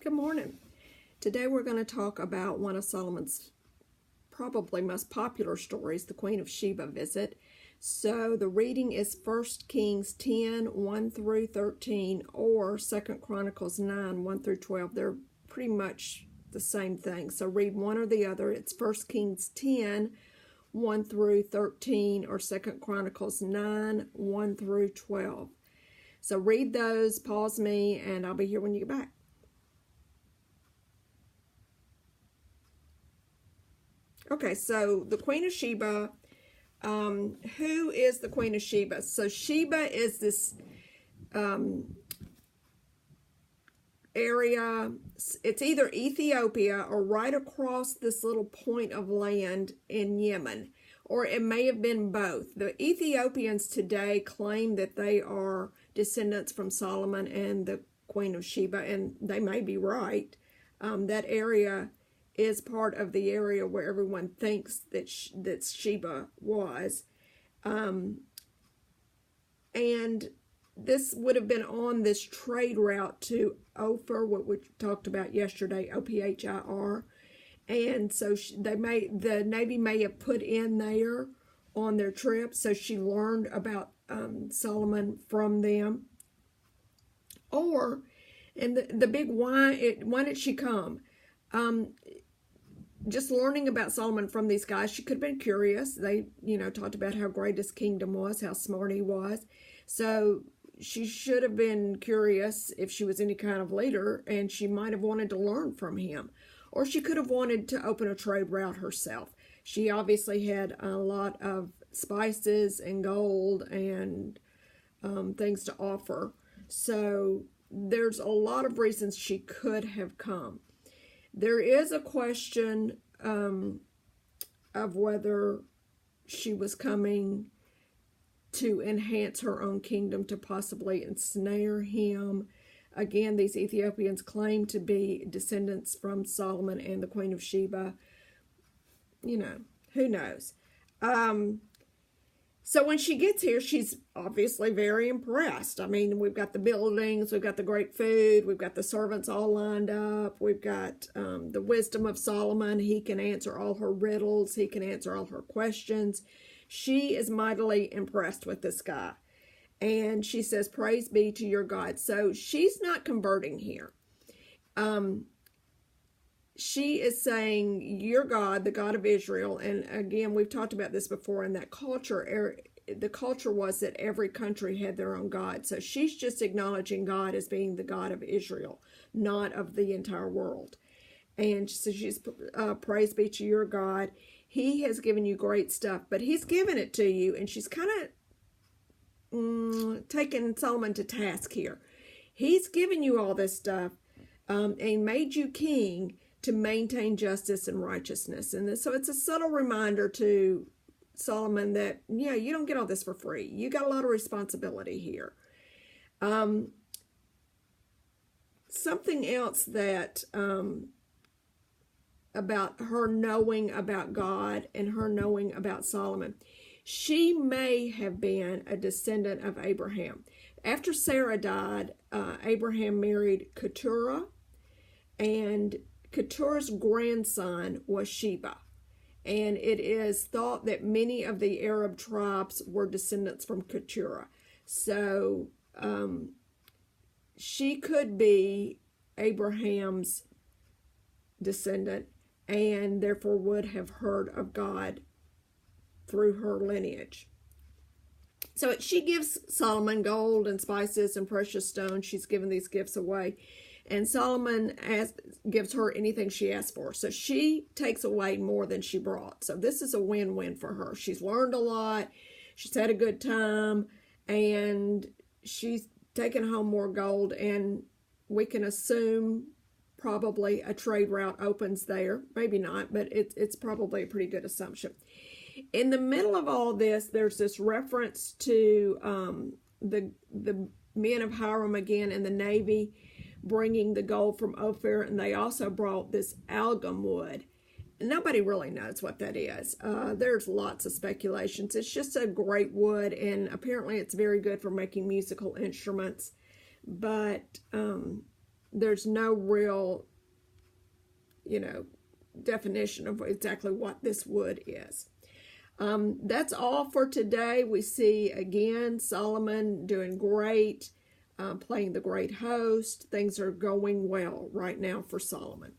Good morning. Today we're going to talk about one of Solomon's probably most popular stories, the Queen of Sheba visit. So the reading is 1 Kings 10, 1 through 13, or 2 Chronicles 9, 1 through 12. They're pretty much the same thing. So read one or the other. It's 1 Kings 10, 1 through 13, or 2 Chronicles 9, 1 through 12. So read those, pause me, and I'll be here when you get back. Okay, so the Queen of Sheba, who is the Queen of Sheba? So Sheba is this area, it's either Ethiopia or right across this little point of land in Yemen, or it may have been both. The Ethiopians today claim that they are descendants from Solomon and the Queen of Sheba, and they may be right. That area is part of the area where everyone thinks that Sheba was. And this would have been on this trade route to Ophir, what we talked about yesterday, Ophir. And so the Navy may have put in there on their trip, so she learned about Solomon from them. And the big why did she come? Just learning about Solomon from these guys, she could have been curious. They, talked about how great his kingdom was, how smart he was. So she should have been curious if she was any kind of leader, and she might have wanted to learn from him. Or she could have wanted to open a trade route herself. She obviously had a lot of spices and gold and things to offer. So there's a lot of reasons she could have come. There is a question of whether she was coming to enhance her own kingdom, to possibly ensnare him. Again, these Ethiopians claim to be descendants from Solomon and the Queen of Sheba. Who knows? So when she gets here, she's obviously very impressed. I mean, we've got the buildings, we've got the great food, we've got the servants all lined up, we've got the wisdom of Solomon. He can answer all her riddles, he can answer all her questions. She is mightily impressed with this guy. And she says, "Praise be to your God." So she's not converting here. She is saying, "Your God, the God of Israel." And again, we've talked about this before, in that culture, the culture was that every country had their own God. So she's just acknowledging God as being the God of Israel, not of the entire world. And so she's, "Praise be to your God. He has given you great stuff, but he's given it to you." And she's kind of taking Solomon to task here. He's given you all this stuff and made you king to maintain justice and righteousness. And so it's a subtle reminder to Solomon that, you don't get all this for free. You got a lot of responsibility here. Something else that about her knowing about God and her knowing about Solomon. She may have been a descendant of Abraham. After Sarah died, Abraham married Keturah, and Keturah's grandson was Sheba. And it is thought that many of the Arab tribes were descendants from Keturah. So she could be Abraham's descendant, and therefore would have heard of God through her lineage. So she gives Solomon gold and spices and precious stones. She's given these gifts away. And Solomon gives her anything she asks for. So she takes away more than she brought. So this is a win-win for her. She's learned a lot. She's had a good time. And she's taken home more gold. And we can assume probably a trade route opens there. Maybe not, but it's probably a pretty good assumption. In the middle of all this, there's this reference to the men of Hiram again in the Navy bringing the gold from Ophir, and they also brought this algum wood. Nobody really knows what that is. There's lots of speculations. It's just a great wood, and apparently it's very good for making musical instruments. But there's no real, definition of exactly what this wood is. That's all for today. We see again Solomon doing great, playing the great host. Things are going well right now for Solomon.